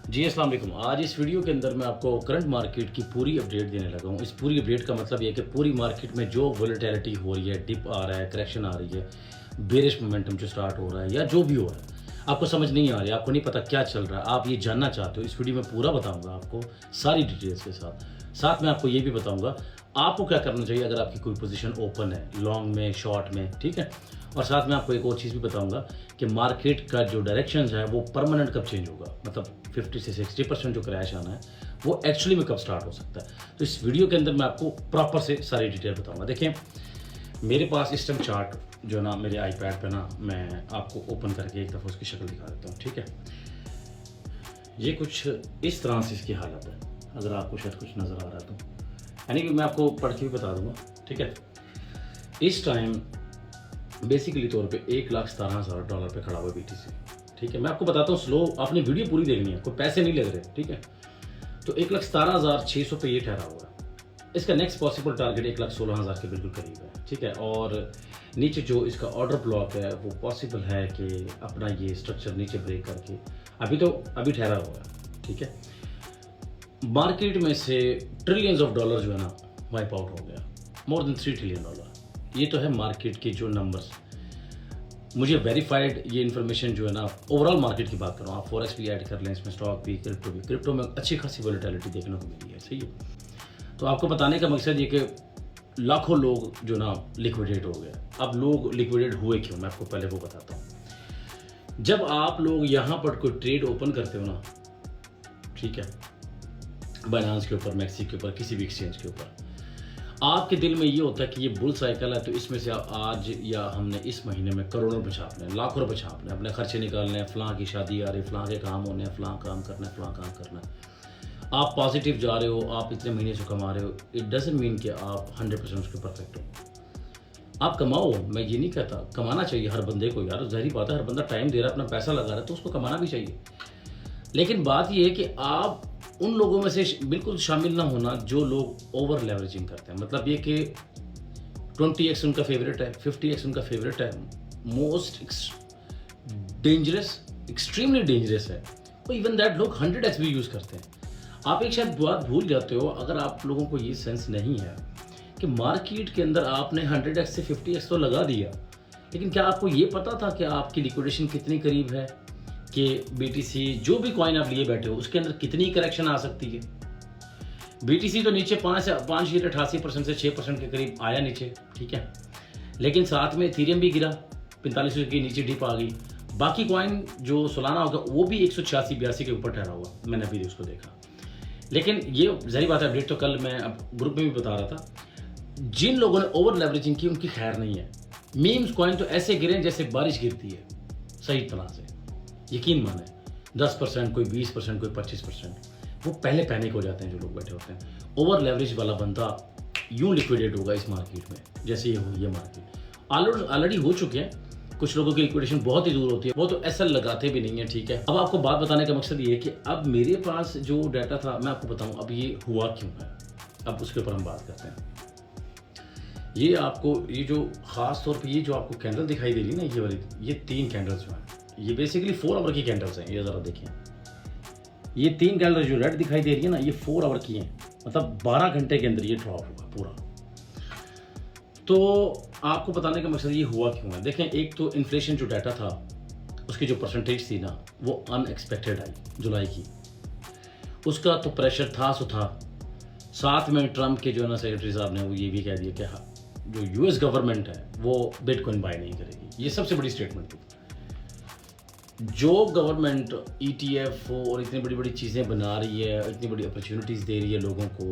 जी, अस्सलाम वालेकुम। आज इस वीडियो के अंदर मैं आपको करंट मार्केट की पूरी अपडेट देने लगा हूँ। इस पूरी अपडेट का मतलब ये है कि पूरी मार्केट में जो वोलेटिलिटी हो रही है, डिप आ रहा है, करेक्शन आ रही है, बेयरिश मोमेंटम जो स्टार्ट हो रहा है या जो भी हो रहा है, आपको समझ नहीं आ रही है, आपको नहीं पता क्या चल रहा है, आप ये जानना चाहते हो, इस वीडियो में पूरा बताऊँगा आपको, सारी डिटेल्स के साथ। साथ में आपको ये भी बताऊँगा, आपको क्या करना चाहिए अगर आपकी कोई पोज़ीशन ओपन है, लॉन्ग में, शॉर्ट में, ठीक है? और साथ में आपको एक और चीज़ भी बताऊँगा कि मार्केट का जो डायरेक्शंस है वो परमानेंट कब चेंज होगा, मतलब 50 से 60% जो क्रैश आना है वो एक्चुअली में कब स्टार्ट हो सकता है। तो इस वीडियो के अंदर मैं आपको प्रॉपर से सारी डिटेल बताऊंगा। देखिए, मेरे पास इस टाइम चार्ट जो ना मेरे आईपैड पे ना, मैं आपको ओपन करके एक दफ़ा उसकी शक्ल दिखा देता हूँ, ठीक है? ये कुछ इस तरह से इसकी हालत है, अगर आपको शायद कुछ नज़र आ रहा है तो, यानी कि मैं आपको पढ़ के भी बता दूंगा, ठीक है? इस टाइम बेसिकली तौर पे $1,17,000 पे खड़ा हुआ BTC, ठीक है? मैं आपको बताता हूँ स्लो, आपने वीडियो पूरी देखनी है, कोई पैसे नहीं लग रहे, ठीक है? तो 1,17,600 पे ये ठहरा हुआ है। इसका नेक्स्ट पॉसिबल टारगेट 1,16,000 के बिल्कुल करीब है, ठीक है? और नीचे जो इसका ऑर्डर ब्लॉक है वो पॉसिबल है कि अपना ये स्ट्रक्चर नीचे ब्रेक करके अभी ठहरा हुआ है, ठीक है? मार्केट में से ट्रिलियंस ऑफ डॉलर जो है ना वाइप आउट हो गया, मोर देन $3 ट्रिलियन। ये तो है मार्केट के जो नंबर्स, मुझे वेरीफाइड ये इन्फॉर्मेशन जो है ना, ओवरऑल मार्केट की बात कर रहा हूँ, आप फॉरेक्स भी ऐड कर लें इसमें, स्टॉक भी, क्रिप्टो में अच्छी खासी वोलेटिलिटी देखने को मिली है, सही है? तो आपको बताने का मकसद ये कि लाखों लोग जो ना लिक्विडेट हो गए। अब लोग लिक्विडेट हुए क्यों, मैं आपको पहले वो बताता हूँ। जब आप लोग यहाँ पर कोई ट्रेड ओपन करते हो ना, ठीक है, बाइनांस के ऊपर, मैक्सी के ऊपर, किसी भी एक्सचेंज के ऊपर, आपके दिल में ये होता है कि ये बुल साइकिल है, तो इसमें से आज या हमने इस महीने में करोड़ों रुपए छापने हैं, लाखों रुपए छापने हैं, अपने खर्चे निकालने हैं, फलां की शादी आ रही, फलां के काम होने हैं, फलां काम करना है, फलां काम करना है। आप पॉजिटिव जा रहे हो, आप इतने महीने से कमा रहे हो, इट डजंट मीन कि आप 100% उसके परफेक्ट हो। आप कमाओ, मैं ये नहीं कहता, कमाना चाहिए हर बंदे को यार, ज़ाहिर बात है, हर बंदा टाइम दे रहा है, अपना पैसा लगा रहा है, तो उसको कमाना भी चाहिए। लेकिन बात ये है कि आप उन लोगों में से बिल्कुल शामिल ना होना जो लोग ओवर लेवरेजिंग करते हैं। मतलब ये कि 20x उनका फेवरेट है, 50x उनका फेवरेट है, मोस्ट डेंजरस, एक्सट्रीमली डेंजरस है, और इवन दैट लोग 100x भी यूज़ करते हैं। आप एक शायद बात भूल जाते हो, अगर आप लोगों को ये सेंस नहीं है कि मार्केट के अंदर आपने 100x से 50x तो लगा दिया, लेकिन क्या आपको ये पता था कि आपकी लिक्विडेशन कितनी करीब है, कि BTC जो भी कॉइन आप लिए बैठे हो उसके अंदर कितनी करेक्शन आ सकती है? BTC तो नीचे 5.88% से 6% के करीब आया नीचे, ठीक है? लेकिन साथ में इथेरियम भी गिरा, 4500 के नीचे डिप आ गई। बाकी कॉइन जो सोलाना होगा वो भी 186-82 के ऊपर ठहरा हुआ, मैंने अभी उसको देखा। लेकिन ये ज़ाहिर बात है, अपडेट तो कल मैं अब ग्रुप में भी बता रहा था, जिन लोगों ने ओवर लेवरेजिंग की उनकी खैर नहीं है। मीम्स कॉइन तो ऐसे गिरे जैसे बारिश गिरती है, सही तरह से, यकीन माने। 10%, कोई 20%, कोई 25%, वो पहले पैनिक हो जाते हैं जो लोग बैठे होते हैं। ओवर लेवरेज वाला बंदा यूं लिक्विडेट होगा इस मार्केट में जैसे ये हुई है मार्केट। ऑलरेडी हो चुके हैं, कुछ लोगों की लिक्विडेशन बहुत ही दूर होती है, वो तो ऐसा लगाते भी नहीं है, ठीक है? अब आपको बात बताने का मकसद ये है कि अब मेरे पास जो डाटा था, मैं आपको बताऊं अब ये हुआ क्यों है, अब उसके ऊपर हम बात करते हैं। ये आपको, ये जो खास तौर पे ये जो आपको कैंडल दिखाई दे रही है ना, ये वाली, ये 3 कैंडल्स जो हैं, ये बेसिकली 4 आवर की कैंडल्स हैं। ये ज़रा देखिए, ये 3 कैंडल जो रेड दिखाई दे रही है ना, ये 4 आवर की हैं, मतलब 12 घंटे के अंदर ये ड्रॉप होगा पूरा। तो आपको बताने का मकसद ये हुआ क्यों है। देखें, एक तो इन्फ्लेशन जो डाटा था उसकी जो परसेंटेज थी ना, वो अनएक्सपेक्टेड आई जुलाई की, उसका तो प्रेशर था सो था। साथ में ट्रम्प के जो है ना सेक्रेटरी साहब ने वो ये भी कह दिया कि हाँ, जो US गवर्नमेंट है वो बिटकॉइन बाय नहीं करेगी। ये सबसे बड़ी स्टेटमेंट थी। जो गवर्नमेंट ETF और इतनी बड़ी बड़ी चीज़ें बना रही है, इतनी बड़ी अपॉर्चुनिटीज़ दे रही है लोगों को,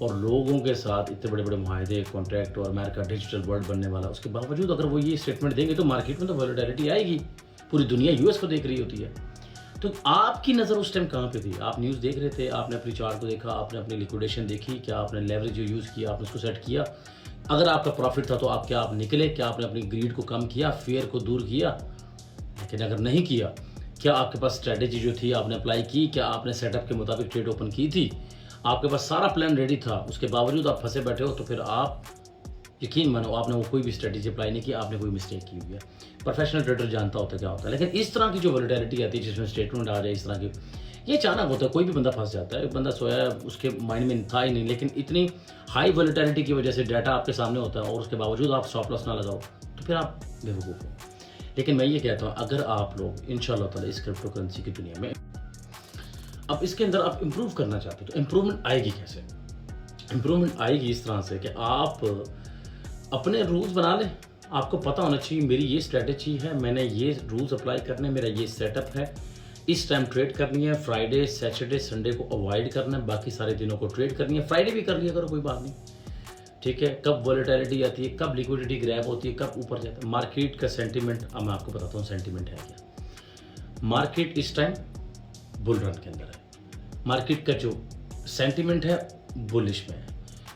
और लोगों के साथ इतने बड़े बड़े मुआहदे, कॉन्ट्रैक्ट, और अमेरिका डिजिटल वर्ल्ड बनने वाला, उसके बावजूद अगर वो ये स्टेटमेंट देंगे तो मार्केट में तो वॉलेटिलिटी आएगी। पूरी दुनिया US को देख रही होती है। तो आपकी नज़र उस टाइम कहाँ पे थी? आप न्यूज़ देख रहे थे, आपने अपनी चार्ट को देखा, आपने अपनी लिक्विडेशन देखी, क्या आपने लेवरेज जो यूज़ किया आपने उसको सेट किया? अगर आपका प्रॉफिट था तो आप निकले? क्या आपने अपनी ग्रीड को कम किया, फेयर को दूर किया? लेकिन अगर नहीं किया, क्या आपके पास स्ट्रैटेजी जो थी आपने अप्लाई की? क्या आपने सेटअप के मुताबिक ट्रेड ओपन की थी? आपके पास सारा प्लान रेडी था, उसके बावजूद आप फंसे बैठे हो, तो फिर आप यकीन मानो आपने वो कोई भी स्ट्रेटजी अप्लाई नहीं की, आपने कोई मिस्टेक की हुई है। प्रोफेशनल ट्रेडर जानता होता है क्या होता है, लेकिन इस तरह की जो वॉलेटिलिटी आती है जिसमें स्टेटमेंट आ जाए इस तरह की, ये अचानक होता है। कोई भी बंदा फंस जाता है, बंदा सोया है, उसके माइंड में था ही नहीं, लेकिन इतनी हाई वॉलेटिलिटी की वजह से डाटा आपके सामने होता है और उसके बावजूद आप स्टॉप लॉस ना लगाओ तो फिर आप बेवकूफ़ हो। लेकिन मैं ये कहता हूँ, अगर आप लोग इंशाल्लाह ताला इस क्रिप्टो करेंसी की दुनिया में अब इसके अंदर आप इम्प्रूव करना चाहते हो तो इम्प्रूवमेंट आएगी कैसे? इम्प्रूवमेंट आएगी इस तरह से कि आप अपने रूल्स बना लें। आपको पता होना चाहिए मेरी ये स्ट्रेटजी है, मैंने ये रूल्स अप्लाई करने, मेरा ये सेटअप है, इस टाइम ट्रेड करनी है, फ्राइडे सैटरडे संडे को अवॉइड करना है, बाकी सारे दिनों को ट्रेड करनी है। फ्राइडे भी कर लिया करो, कोई बात नहीं, ठीक है। कब वॉलेटिलिटी आती है, कब लिक्विडिटी ग्रैब होती है, कब ऊपर जाता है मार्केट का सेंटिमेंट। अब मैं आपको बताता हूँ सेंटिमेंट है क्या। मार्केट इस टाइम बुल रन के अंदर है। मार्केट का जो सेंटिमेंट है बुलिश में है,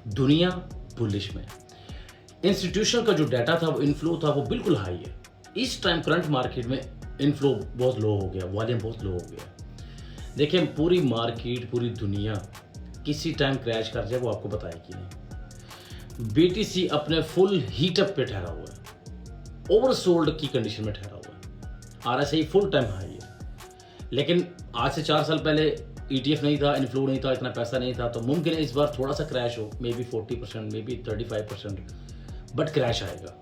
दुनिया बुलिश में है। इंस्टीट्यूशनल का जो डाटा था, वो इनफ्लो था, वो बिल्कुल हाई है। इस टाइम करंट मार्केट में इनफ्लो बहुत लो हो गया, वॉल्यूम बहुत लो हो गया। देखिए पूरी मार्केट, पूरी दुनिया किसी टाइम क्रैश कर जाए वो आपको बताएगी नहीं। बीटीसी अपने फुल हीटअप पे ठहरा हुआ है, ओवरसोल्ड की कंडीशन में ठहरा हुआ है। आरएसआई फुल टाइम हाई है, लेकिन आज से 4 साल पहले ETF नहीं था, इनफ्लो नहीं था, इतना पैसा नहीं था, तो मुमकिन है इस बार थोड़ा सा क्रैश हो, may be 40%, may be 35%, but crash आएगा।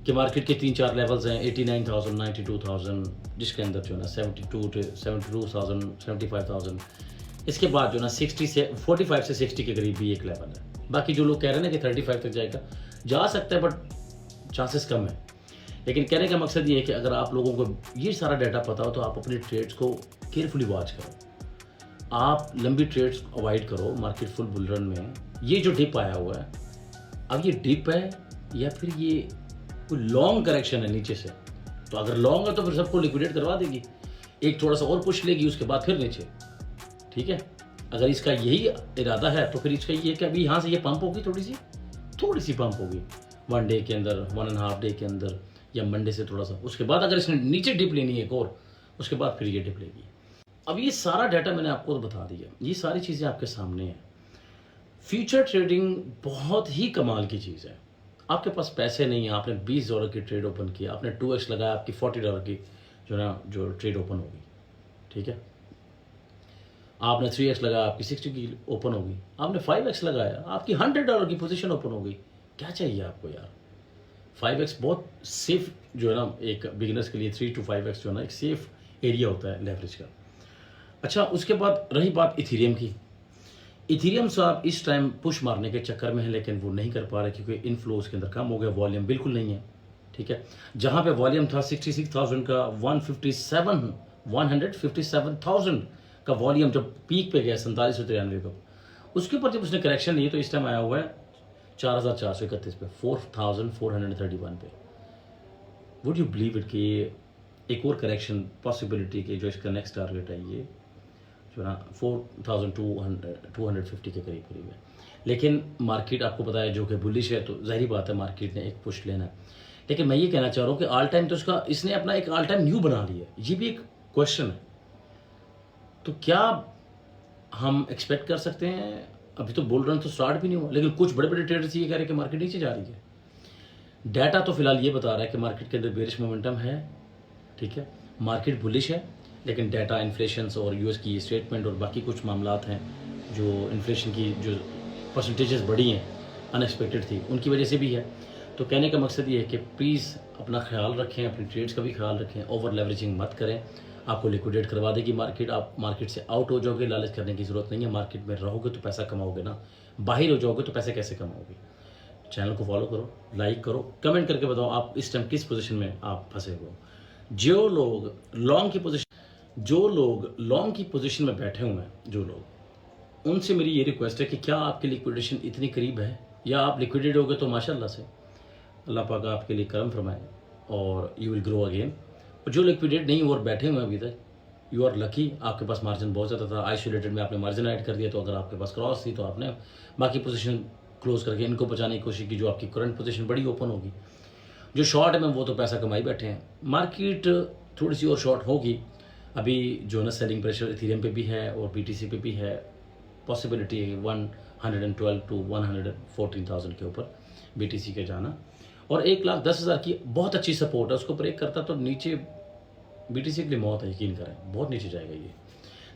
कि मार्केट के 3-4 लेवल्स हैं, 89,000, 92,000, जिसके अंदर जो है ना 72,000, 75,000। इसके बाद जो ना 60 से 45 से 60 के करीब भी एक लेवल है। बाकी जो लोग कह रहे हैं ना कि 35 तक जाएगा, जा सकता है, बट चांसेस कम है। लेकिन कहने का मकसद ये है कि अगर आप लोगों को ये सारा डाटा पता हो तो आप अपने ट्रेड्स को केयरफुली वॉच करो, आप लंबी ट्रेड्स अवॉइड करो। मार्केट फुल बुल रन में ये जो डिप आया हुआ है, अब ये डिप है या फिर ये कोई लॉन्ग करेक्शन है नीचे से। तो अगर लॉन्ग है तो फिर सबको लिक्विडेट करवा देगी, एक थोड़ा सा और पुश लेगी, उसके बाद फिर नीचे, ठीक है। अगर इसका यही इरादा है तो फिर इसका ये कि अभी यहाँ से ये पंप होगी, थोड़ी सी पंप होगी 1 डे के अंदर, 1.5 डे के अंदर, या मंडे से थोड़ा सा। उसके बाद अगर इसने नीचे डिप लेनी है एक और, उसके बाद फिर ये डिप लेगी। अब ये सारा डाटा मैंने आपको बता दिया, ये सारी चीज़ें आपके सामने हैं। फ्यूचर ट्रेडिंग बहुत ही कमाल की चीज़ है। आपके पास पैसे नहीं है, आपने $20 की ट्रेड ओपन किया, आपने 2x लगाया, आपकी $40 की जो ट्रेड ओपन होगी, ठीक है। आपने 3x लगाया, आपकी 60 की ओपन होगी। आपने 5x लगाया, आपकी $100 की पोजीशन ओपन होगी। क्या चाहिए आपको यार? 5x बहुत सेफ जो है ना, एक बिगिनर्स के लिए 3 to 5x जो है ना, एक सेफ एरिया होता है लेवरेज का। अच्छा, उसके बाद रही बात इथीरियम की। इथीरियम से आप इस टाइम पुश मारने के चक्कर में है, लेकिन वो नहीं कर पा रहे क्योंकि इनफ्लोज के अंदर कम हो गया, वॉल्यूम बिल्कुल नहीं है, ठीक है। जहाँ पे वॉल्यूम था 66,000 का, 157,000 का वॉल्यूम जब पीक पे गया 4793 का, उसके ऊपर जब उसने करेक्शन ली तो इस टाइम आया हुआ है 4,431 पे, 4,431 पे। वुड यू बिलीव इट कि एक और करेक्शन पॉसिबिलिटी के जो इसका नेक्स्ट टारगेट है ये जो ना 4,250 के करीब है। लेकिन मार्केट आपको पता है जो कि बुलिश है, तो जाहिर बात है मार्केट ने एक पुश लेना है। लेकिन मैं ये कहना चाह रहा हूँ कि ऑल टाइम तो इसका इसने अपना एक ऑल टाइम न्यू बना लिया, ये भी एक क्वेश्चन है। तो क्या हम एक्सपेक्ट कर सकते हैं? अभी तो बुल रन तो स्टार्ट भी नहीं हुआ, लेकिन कुछ बड़े बड़े ट्रेडर्स ये कह रहे हैं कि मार्केट नीचे जा रही है। डाटा तो फिलहाल ये बता रहा है कि मार्केट के अंदर बेरिश मोमेंटम है, ठीक है, मार्केट बुलिश है। लेकिन डाटा इन्फ्लेशन और यूएस की स्टेटमेंट और बाकी कुछ मामलात हैं, जो इन्फ्लेशन की जो परसेंटेजेस बढ़ी हैं, अनएक्सपेक्टेड थी, उनकी वजह से भी है। तो कहने का मकसद ये है कि प्लीज़ अपना ख्याल रखें, अपनी ट्रेड्स का भी ख्याल रखें, ओवर लेवरेजिंग मत करें, आपको लिक्विडेट करवा देगी मार्केट, आप मार्केट से आउट हो जाओगे। लालच करने की ज़रूरत नहीं है, मार्केट में रहोगे तो पैसा कमाओगे ना, बाहर हो जाओगे तो पैसे कैसे कमाओगे। चैनल को फॉलो करो, लाइक करो, कमेंट करके बताओ आप इस टाइम किस पोजीशन में आप फंसे हो। जो लोग लॉन्ग की पोजीशन में बैठे हुए हैं, जो लोग, उनसे मेरी ये रिक्वेस्ट है कि क्या आपकी लिक्विडेशन इतनी करीब है, या आप लिक्विडेट होगे तो माशाल्लाह से अल्लाह पाक आपके लिए करम फरमाए और यू विल ग्रो अगेन। और जो लिक्विडेट नहीं और बैठे हुए हैं अभी तक, यू आर लकी, आपके पास मार्जिन बहुत ज़्यादा था, आइसोलेटेड में आपने मार्जिन ऐड कर दिया, तो अगर आपके पास क्रॉस थी तो आपने बाकी पोजीशन क्लोज करके इनको बचाने की कोशिश की, जो आपकी करंट पोजीशन बड़ी ओपन होगी। जो शॉर्ट में वो तो पैसा कमाई बैठे हैं, मार्केट थोड़ी सी और शॉर्ट होगी। अभी जो ना सेलिंग प्रेशर इथीरियम पे भी है और BTC पे भी है, पॉसिबिलिटी है 112 to 114,000 के ऊपर। BTC का जाना। और 1,10,000 की बहुत अच्छी सपोर्ट है, उसको ब्रेक करता तो नीचे BTC के लिए मौत है, यकीन करें, बहुत नीचे जाएगा ये।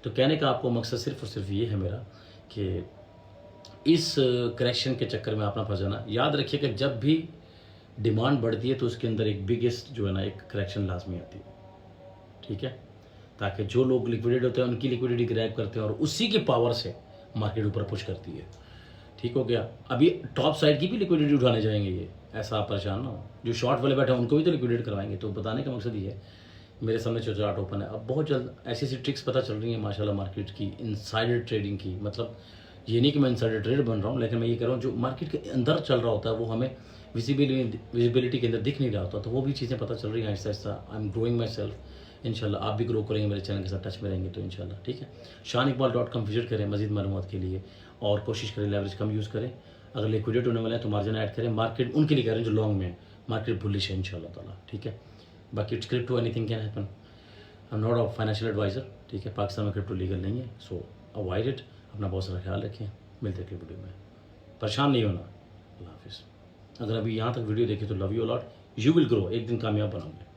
तो कहने का आपको मकसद सिर्फ और सिर्फ ये है मेरा कि इस करेक्शन के चक्कर में अपना फंस जाना। याद रखिए कि जब भी डिमांड बढ़ती है तो उसके अंदर एक बिगेस्ट जो है ना एक करेक्शन लाजमी आती है, ठीक है, ताकि जो लोग लिक्विडेट होते हैं उनकी लिक्विडिटी ग्रैब करते हैं और उसी की पावर से मार्केट ऊपर पुश करती है। ठीक हो गया। अभी टॉप साइड की भी लिक्विडिटी उठाने जाएंगे ये, ऐसा आप परेशान ना हो। जो शॉर्ट वाले बैठे हैं उनको भी तो लिक्विडेट करवाएंगे। तो बताने का मकसद ये है, मेरे सामने जो चार्ट ओपन है, अब बहुत जल्द ऐसी ऐसी ट्रिक्स पता चल रही हैं माशाल्लाह मार्केट की, इनसाइडर ट्रेडिंग की। मतलब ये नहीं कि मैं इनसाइडर ट्रेडर बन रहा हूँ, लेकिन मैं ये कह रहा हूँ जो मार्केट के अंदर चल रहा होता है वो हमें विजिबिलिटी के अंदर दिख नहीं रहा होता, तो वो भी चीज़ें पता चल रही हैं Aahista Aahista. I am growing my self. इंशाल्लाह आप भी ग्रो करेंगे, मेरे चैनल के साथ टच में रहेंगे तो इंशाल्लाह, ठीक है। shaniqbal.com विजिट करें मजीद मालूमात के लिए, और कोशिश करें लेवरेज कम यूज़ करें। अगर लिक्विडेट होने वाले हैं तो मार्जिन ऐड करें। मार्केट उनके लिए कह रहे हैं जो लॉन्ग में है, मार्केट बुलिश है इंशाल्लाह ताला, ठीक है। बाकी it's crypto, anything can happen. I am not a financial adviser, ठीक है। पाकिस्तान में क्रिप्टो लीगल नहीं है, सो अवॉइड इट। अपना बहुत सारा ख्याल रखें, मिलते हैं अगली वीडियो में। परेशान नहीं होना। अल्लाह हाफिज़। अगर अभी यहाँ तक वीडियो देखे तो love you a lot, you will grow, एक दिन कामयाब बनोगे।